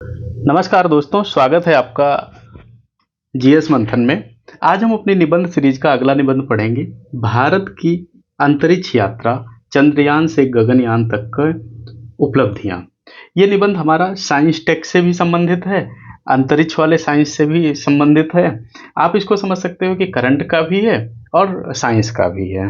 नमस्कार दोस्तों, स्वागत है आपका जीएस मंथन में। आज हम अपनी निबंध सीरीज का अगला निबंध पढ़ेंगे। भारत की अंतरिक्ष यात्रा, चंद्रयान से गगनयान तक की उपलब्धियां। ये निबंध हमारा साइंस टेक से भी संबंधित है, अंतरिक्ष वाले साइंस से भी संबंधित है। आप इसको समझ सकते हो कि करंट का भी है और साइंस का भी है।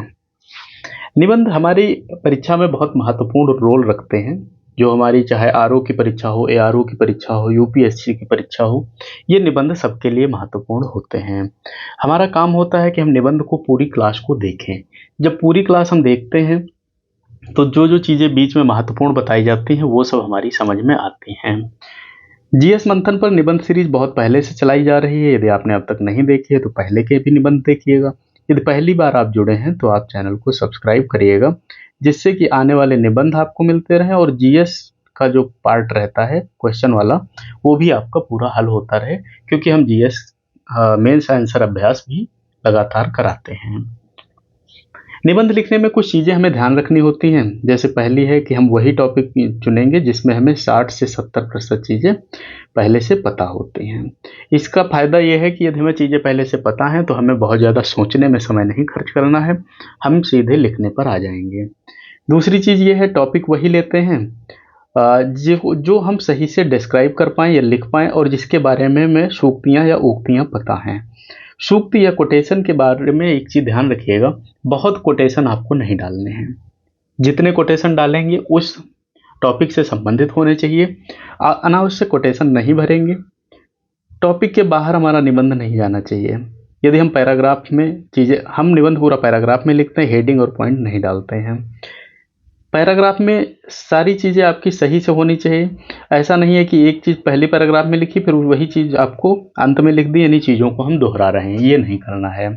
निबंध हमारी परीक्षा में बहुत महत्वपूर्ण रोल रखते हैं। जो हमारी चाहे आरओ की परीक्षा हो, एआरओ की परीक्षा हो, यूपीएससी की परीक्षा हो, ये निबंध सबके लिए महत्वपूर्ण होते हैं। हमारा काम होता है कि हम निबंध को पूरी क्लास को देखें। जब पूरी क्लास हम देखते हैं तो जो जो चीज़ें बीच में महत्वपूर्ण बताई जाती हैं वो सब हमारी समझ में आती हैं। जीएस मंथन पर निबंध सीरीज बहुत पहले से चलाई जा रही है। यदि आपने अब तक नहीं देखी है तो पहले के भी निबंध देखिएगा। यदि पहली बार आप जुड़े हैं तो आप चैनल को सब्सक्राइब करिएगा, जिससे कि आने वाले निबंध आपको मिलते रहें और जीएस का जो पार्ट रहता है क्वेश्चन वाला, वो भी आपका पूरा हल होता रहे, क्योंकि हम जीएस मेंस आंसर अभ्यास भी लगातार कराते हैं। निबंध लिखने में कुछ चीज़ें हमें ध्यान रखनी होती हैं। जैसे पहली है कि हम वही टॉपिक चुनेंगे जिसमें हमें 60 से 70% चीज़ें पहले से पता होती हैं। इसका फ़ायदा ये है कि यदि हमें चीज़ें पहले से पता हैं तो हमें बहुत ज़्यादा सोचने में समय नहीं खर्च करना है, हम सीधे लिखने पर आ जाएंगे। दूसरी चीज़ ये है, टॉपिक वही लेते हैं जो हम सही से डिस्क्राइब कर पाएँ या लिख पाएँ और जिसके बारे में हमें सूक्तियाँ या उक्तियाँ पता हैं। सूक्ति या कोटेशन के बारे में एक चीज़ ध्यान रखिएगा, बहुत कोटेशन आपको नहीं डालने हैं। जितने कोटेशन डालेंगे उस टॉपिक से संबंधित होने चाहिए। अनावश्यक कोटेशन नहीं भरेंगे। टॉपिक के बाहर हमारा निबंध नहीं जाना चाहिए। यदि हम पैराग्राफ में हम निबंध पूरा पैराग्राफ में लिखते हैं, हेडिंग और पॉइंट नहीं डालते हैं। पैराग्राफ में सारी चीज़ें आपकी सही से होनी चाहिए। ऐसा नहीं है कि एक चीज़ पहली पैराग्राफ में लिखी फिर वही चीज़ आपको अंत में लिख दी, यानी चीज़ों को हम दोहरा रहे हैं, ये नहीं करना है।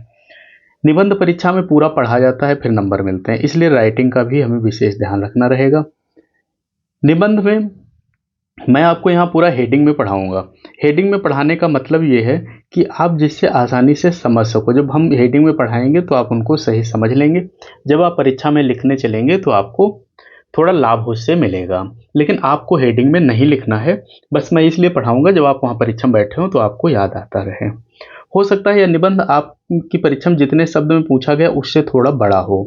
निबंध परीक्षा में पूरा पढ़ा जाता है फिर नंबर मिलते हैं, इसलिए राइटिंग का भी हमें विशेष ध्यान रखना रहेगा। निबंध में मैं आपको यहाँ पूरा हेडिंग में पढ़ाऊँगा। हेडिंग में पढ़ाने का मतलब ये है कि आप जिससे आसानी से समझ सको। जब हम हेडिंग में पढ़ाएंगे तो आप उनको सही समझ लेंगे। जब आप परीक्षा में लिखने चलेंगे तो आपको थोड़ा लाभ उससे मिलेगा। लेकिन आपको हेडिंग में नहीं लिखना है, बस मैं इसलिए पढ़ाऊँगा जब आप वहाँ परीक्षा में बैठे हो तो आपको याद आता रहे। हो सकता है यह निबंध आपकी परीक्षा में जितने शब्द में पूछा गया उससे थोड़ा बड़ा हो,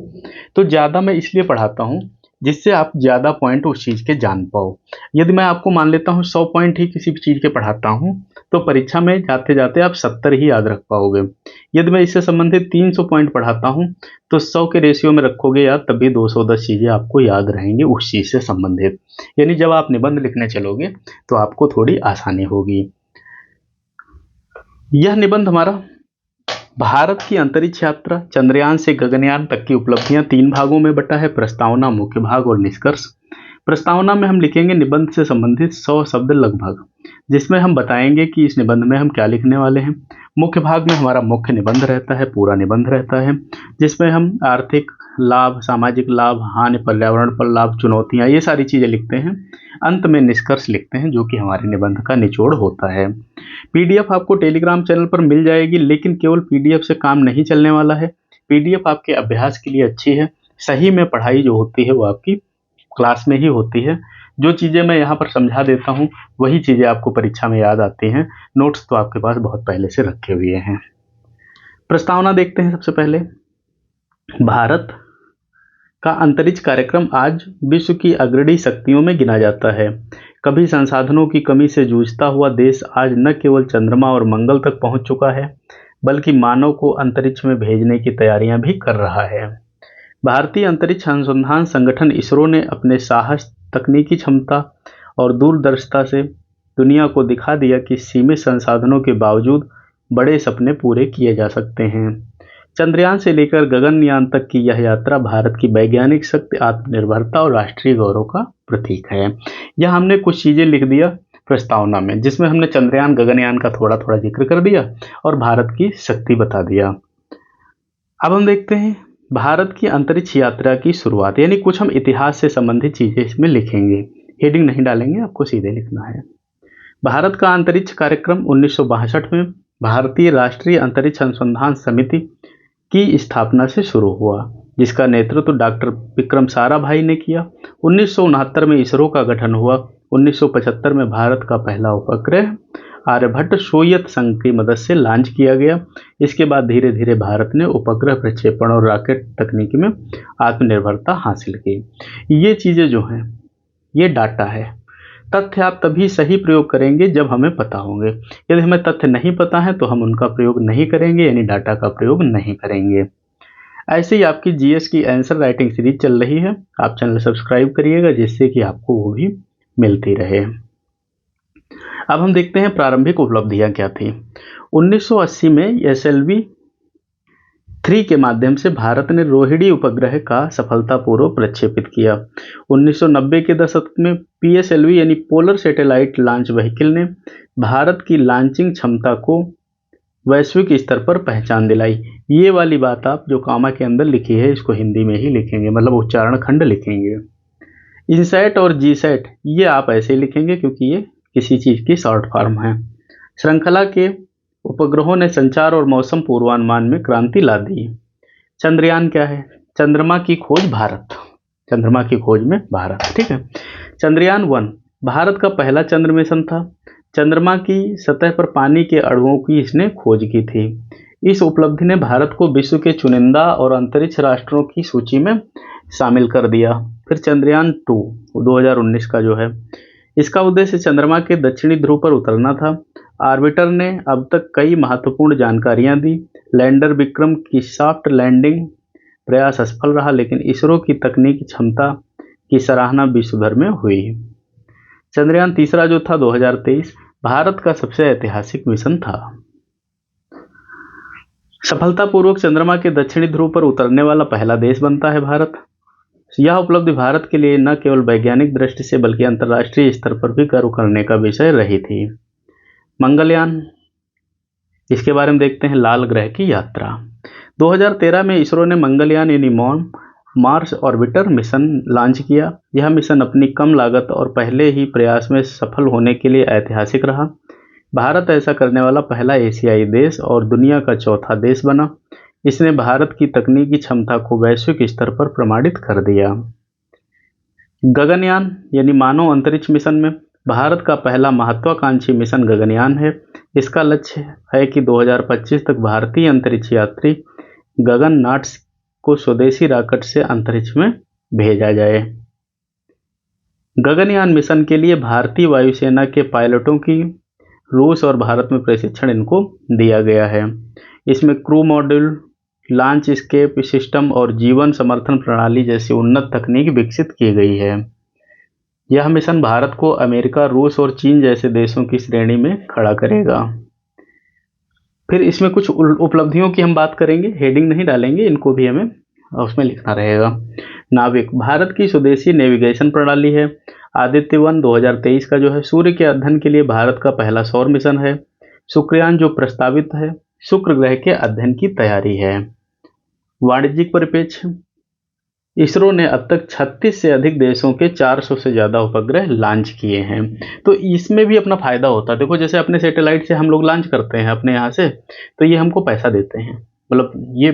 तो ज़्यादा मैं इसलिए पढ़ाता हूँ जिससे आप ज़्यादा पॉइंट उस चीज़ के जान पाओ। यदि मैं आपको मान लेता हूँ 100 पॉइंट ही किसी भी चीज़ के पढ़ाता हूँ तो परीक्षा में जाते जाते आप 70 ही याद रख पाओगे। यदि मैं इससे संबंधित 300 पॉइंट पढ़ाता हूँ तो 100 के रेशियो में रखोगे याद, तभी 210 चीज़ें आपको याद रहेंगी उस चीज़ से संबंधित। यानी जब आप निबंध लिखने चलोगे तो आपको थोड़ी आसानी होगी। यह निबंध हमारा भारत की अंतरिक्ष यात्रा, चंद्रयान से गगनयान तक की उपलब्धियां 3 भागों में बटा है, प्रस्तावना, मुख्य भाग और निष्कर्ष। प्रस्तावना में हम लिखेंगे निबंध से संबंधित 100 शब्द लगभग, जिसमें हम बताएंगे कि इस निबंध में हम क्या लिखने वाले हैं। मुख्य भाग में हमारा मुख्य निबंध रहता है, पूरा निबंध रहता है, जिसमें हम आर्थिक लाभ, सामाजिक लाभ, हानि, पर्यावरण पर लाभ, चुनौतियाँ, ये सारी चीज़ें लिखते हैं। अंत में निष्कर्ष लिखते हैं जो कि हमारे निबंध का निचोड़ होता है। पीडीएफ आपको टेलीग्राम चैनल पर मिल जाएगी, लेकिन केवल पीडीएफ से काम नहीं चलने वाला है। पीडीएफ आपके अभ्यास के लिए अच्छी है। सही में पढ़ाई जो होती है वो आपकी क्लास में ही होती है। जो चीज़ें मैं यहाँ पर समझा देता हूँ वही चीज़ें आपको परीक्षा में याद आती हैं। नोट्स तो आपके पास बहुत पहले से रखे हुए हैं। प्रस्तावना देखते हैं। सबसे पहले, भारत का अंतरिक्ष कार्यक्रम आज विश्व की अग्रणी शक्तियों में गिना जाता है। कभी संसाधनों की कमी से जूझता हुआ देश आज न केवल चंद्रमा और मंगल तक पहुंच चुका है, बल्कि मानव को अंतरिक्ष में भेजने की तैयारियां भी कर रहा है। भारतीय अंतरिक्ष अनुसंधान संगठन इसरो ने अपने साहस, तकनीकी क्षमता और दूरदर्शिता से दुनिया को दिखा दिया कि सीमित संसाधनों के बावजूद बड़े सपने पूरे किए जा सकते हैं। चंद्रयान से लेकर गगनयान तक की यह यात्रा भारत की वैज्ञानिक शक्ति, आत्मनिर्भरता और राष्ट्रीय गौरव का प्रतीक है। यह हमने कुछ चीज़ें लिख दिया प्रस्तावना में, जिसमें हमने चंद्रयान, गगनयान का थोड़ा थोड़ा जिक्र कर दिया और भारत की शक्ति बता दिया। अब हम देखते हैं भारत की अंतरिक्ष यात्रा की शुरुआत, यानी कुछ हम इतिहास से संबंधित चीज़ें इसमें लिखेंगे। हेडिंग नहीं डालेंगे, आपको सीधे लिखना है। भारत का अंतरिक्ष कार्यक्रम 1962 में भारतीय राष्ट्रीय अंतरिक्ष अनुसंधान समिति की स्थापना से शुरू हुआ, जिसका नेतृत्व डॉक्टर विक्रम साराभाई ने किया। 1969 में इसरो का गठन हुआ 1975 में भारत का पहला उपग्रह आर्यभट्ट सोवियत संघ की मदद से लॉन्च किया गया। इसके बाद धीरे धीरे भारत ने उपग्रह प्रक्षेपण और रॉकेट तकनीकी में आत्मनिर्भरता हासिल की। ये चीज़ें जो हैं ये डाटा है। तथ्य आप तभी सही प्रयोग करेंगे जब हमें पता होंगे। यदि हमें तथ्य नहीं पता है तो हम उनका प्रयोग नहीं करेंगे, यानी डाटा का प्रयोग नहीं करेंगे। ऐसे ही आपकी जीएस की आंसर राइटिंग सीरीज चल रही है, आप चैनल सब्सक्राइब करिएगा जिससे कि आपको वो भी मिलती रहे। अब हम देखते हैं प्रारंभिक उपलब्धियां क्या थी। 1980 में एसएलवी 3 के माध्यम से भारत ने रोहिणी उपग्रह का सफलतापूर्वक प्रक्षेपित किया। 1990 के दशक में पीएसएलवी यानी पोलर सैटेलाइट लॉन्च व्हीकल ने भारत की लॉन्चिंग क्षमता को वैश्विक स्तर पर पहचान दिलाई। ये वाली बात आप जो कामा के अंदर लिखी है इसको हिंदी में ही लिखेंगे, मतलब उच्चारण खंड लिखेंगे। इनसैट और जीसैट ये आप ऐसे ही लिखेंगे क्योंकि ये किसी चीज़ की शॉर्ट फॉर्म है। श्रृंखला के उपग्रहों ने संचार और मौसम पूर्वानुमान में क्रांति ला दी। चंद्रयान क्या है? चंद्रमा की खोज भारत, चंद्रमा की खोज में भारत, ठीक है। चंद्रयान 1 भारत का पहला चंद्र मिशन था। चंद्रमा की सतह पर पानी के अणुओं की इसने खोज की थी। इस उपलब्धि ने भारत को विश्व के चुनिंदा और अंतरिक्ष राष्ट्रों की सूची में शामिल कर दिया। फिर चंद्रयान 2 2019 का जो है, इसका उद्देश्य चंद्रमा के दक्षिणी ध्रुव पर उतरना था। ऑर्बिटर ने अब तक कई महत्वपूर्ण जानकारियां दी। लैंडर विक्रम की सॉफ्ट लैंडिंग प्रयास असफल रहा, लेकिन इसरो की तकनीकी क्षमता की सराहना विश्व भर में हुई। चंद्रयान तीसरा जो था 2023 भारत का सबसे ऐतिहासिक मिशन था। सफलतापूर्वक चंद्रमा के दक्षिणी ध्रुव पर उतरने वाला पहला देश बनता है भारत। यह उपलब्धि भारत के लिए न केवल वैज्ञानिक दृष्टि से बल्कि अंतर्राष्ट्रीय स्तर पर भी गर्व करने का विषय रही थी। मंगलयान, इसके बारे में देखते हैं। लाल ग्रह की यात्रा 2013 में इसरो ने मंगलयान यानी मार्स ऑर्बिटर मिशन लॉन्च किया। यह मिशन अपनी कम लागत और पहले ही प्रयास में सफल होने के लिए ऐतिहासिक रहा। भारत ऐसा करने वाला पहला एशियाई देश और दुनिया का चौथा देश बना। इसने भारत की तकनीकी क्षमता को वैश्विक स्तर पर प्रमाणित कर दिया। गगनयान यानी मानव अंतरिक्ष मिशन में भारत का पहला महत्वाकांक्षी मिशन गगनयान है। इसका लक्ष्य है कि 2025 तक भारतीय अंतरिक्ष यात्री गगननॉट्स को स्वदेशी रॉकेट से अंतरिक्ष में भेजा जाए। गगनयान मिशन के लिए भारतीय वायुसेना के पायलटों की रूस और भारत में प्रशिक्षण इनको दिया गया है। इसमें crew module, launch escape system और जीवन समर्थन प्रणाली जैसी उन्नत तकनीक विकसित की गई है। यह मिशन भारत को अमेरिका, रूस और चीन जैसे देशों की श्रेणी में खड़ा करेगा। फिर इसमें कुछ उपलब्धियों की हम बात करेंगे, हेडिंग नहीं डालेंगे, इनको भी हमें उसमें लिखना रहेगा। नाविक, भारत की स्वदेशी नेविगेशन प्रणाली है। आदित्य 1 2023 का जो है सूर्य के अध्ययन के लिए भारत का पहला सौर मिशन है। शुक्रयान जो प्रस्तावित है शुक्र ग्रह के अध्ययन की तैयारी है। वाणिज्यिक परिप्रेक्ष्य, इसरो ने अब तक 36 से अधिक देशों के 400 से ज़्यादा उपग्रह लॉन्च किए हैं। तो इसमें भी अपना फ़ायदा होता है। देखो जैसे अपने सैटेलाइट से हम लोग लॉन्च करते हैं अपने यहाँ से, तो ये हमको पैसा देते हैं, मतलब ये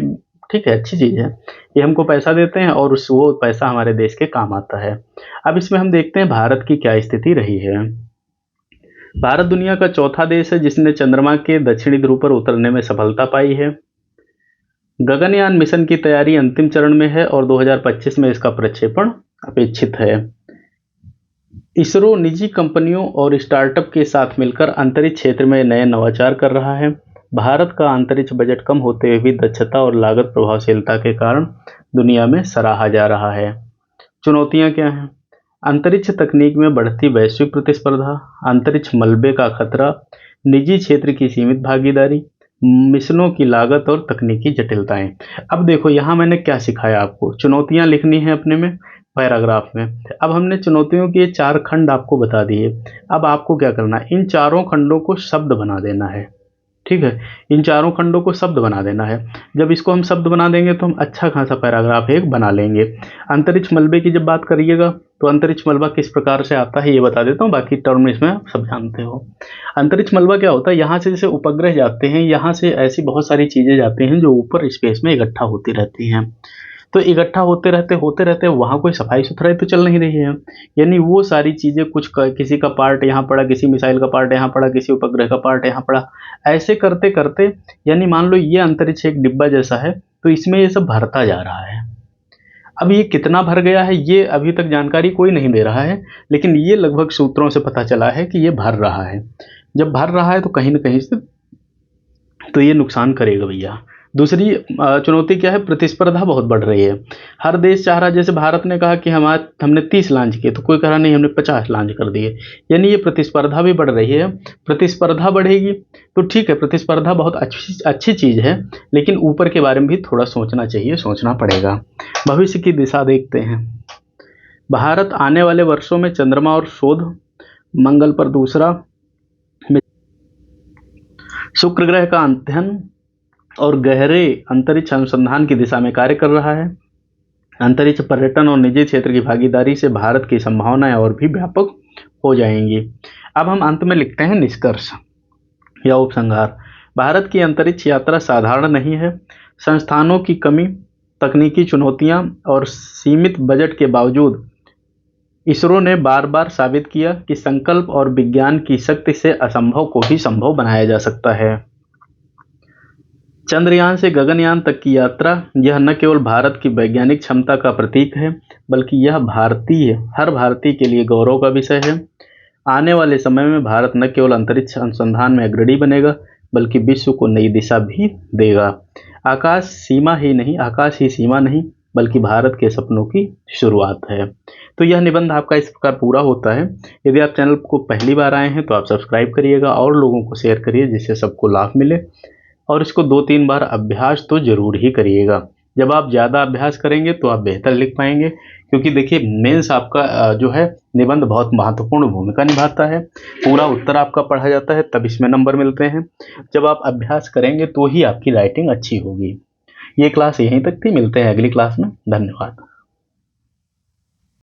ठीक है, अच्छी चीज़ है, ये हमको पैसा देते हैं और वो पैसा हमारे देश के काम आता है। अब इसमें हम देखते हैं भारत की क्या स्थिति रही है। भारत दुनिया का चौथा देश है जिसने चंद्रमा के दक्षिणी ध्रुव पर उतरने में सफलता पाई है। गगनयान मिशन की तैयारी अंतिम चरण में है और 2025 में इसका प्रक्षेपण अपेक्षित है। इसरो निजी कंपनियों और स्टार्टअप के साथ मिलकर अंतरिक्ष क्षेत्र में नए नवाचार कर रहा है। भारत का अंतरिक्ष बजट कम होते हुए भी दक्षता और लागत प्रभावशीलता के कारण दुनिया में सराहा जा रहा है। चुनौतियां क्या हैं? अंतरिक्ष तकनीक में बढ़ती वैश्विक प्रतिस्पर्धा, अंतरिक्ष मलबे का खतरा, निजी क्षेत्र की सीमित भागीदारी, मिशनों की लागत और तकनीकी जटिलताएं। अब देखो यहाँ मैंने क्या सिखाया आपको, चुनौतियां लिखनी है अपने में पैराग्राफ में। अब हमने चुनौतियों के 4 खंड आपको बता दिए। अब आपको क्या करना है, इन चारों खंडों को शब्द बना देना है। ठीक है, इन चारों खंडों को शब्द बना देना है। जब इसको हम शब्द बना देंगे तो हम अच्छा खासा पैराग्राफ एक बना लेंगे। अंतरिक्ष मलबे की जब बात करिएगा तो अंतरिक्ष मलबा किस प्रकार से आता है ये बता देता हूँ, बाकी टर्म इसमें आप सब जानते हो। अंतरिक्ष मलबा क्या होता है, यहाँ से जैसे उपग्रह जाते हैं, यहाँ से ऐसी बहुत सारी चीज़ें जाती हैं जो ऊपर स्पेस में इकट्ठा होती रहती हैं। तो इकट्ठा होते रहते वहाँ कोई सफाई सुथराई तो चल नहीं रही है। यानी वो सारी चीज़ें किसी का पार्ट यहाँ पड़ा, किसी मिसाइल का पार्ट यहाँ पड़ा, किसी उपग्रह का पार्ट यहाँ पड़ा, ऐसे करते करते यानी मान लो ये अंतरिक्ष एक डिब्बा जैसा है, तो इसमें ये सब भरता जा रहा है। अब ये कितना भर गया है ये अभी तक जानकारी कोई नहीं दे रहा है, लेकिन ये लगभग सूत्रों से पता चला है कि ये भर रहा है। जब भर रहा है तो कहीं ना कहीं से तो ये नुकसान करेगा भैया। दूसरी चुनौती क्या है, प्रतिस्पर्धा बहुत बढ़ रही है। हर देश चाह रहा है, जैसे भारत ने कहा कि हमने 30 लॉन्च किए, तो कोई कह रहा नहीं हमने 50 लॉन्च कर दिए। यानी ये प्रतिस्पर्धा भी बढ़ रही है। प्रतिस्पर्धा बढ़ेगी तो ठीक है, प्रतिस्पर्धा बहुत अच्छी चीज़ है, लेकिन ऊपर के बारे में भी थोड़ा सोचना चाहिए, सोचना पड़ेगा। भविष्य की दिशा देखते हैं। भारत आने वाले वर्षों में चंद्रमा और शोध, मंगल पर दूसरा, शुक्र ग्रह का अध्ययन और गहरे अंतरिक्ष अनुसंधान की दिशा में कार्य कर रहा है। अंतरिक्ष पर्यटन और निजी क्षेत्र की भागीदारी से भारत की संभावनाएं और भी व्यापक हो जाएंगी। अब हम अंत में लिखते हैं निष्कर्ष या उपसंहार। भारत की अंतरिक्ष यात्रा साधारण नहीं है। संस्थानों की कमी, तकनीकी चुनौतियां और सीमित बजट के बावजूद इसरो ने बार बार साबित किया कि संकल्प और विज्ञान की शक्ति से असंभव को भी संभव बनाया जा सकता है। चंद्रयान से गगनयान तक की यात्रा यह न केवल भारत की वैज्ञानिक क्षमता का प्रतीक है, बल्कि यह हर भारतीय के लिए गौरव का विषय है। आने वाले समय में भारत न केवल अंतरिक्ष अनुसंधान में अग्रणी बनेगा, बल्कि विश्व को नई दिशा भी देगा। आकाश ही सीमा नहीं, बल्कि भारत के सपनों की शुरुआत है। तो यह निबंध आपका इस प्रकार पूरा होता है। यदि आप चैनल को पहली बार आए हैं तो आप सब्सक्राइब करिएगा और लोगों को शेयर करिए, जिससे सबको लाभ मिले। और इसको 2-3 बार अभ्यास तो ज़रूर ही करिएगा। जब आप ज़्यादा अभ्यास करेंगे तो आप बेहतर लिख पाएंगे, क्योंकि देखिए मेंस आपका जो है निबंध बहुत महत्वपूर्ण भूमिका निभाता है। पूरा उत्तर आपका पढ़ा जाता है, तब इसमें नंबर मिलते हैं। जब आप अभ्यास करेंगे तो ही आपकी राइटिंग अच्छी होगी। ये क्लास यहीं तक थी, मिलते हैं अगली क्लास में। धन्यवाद।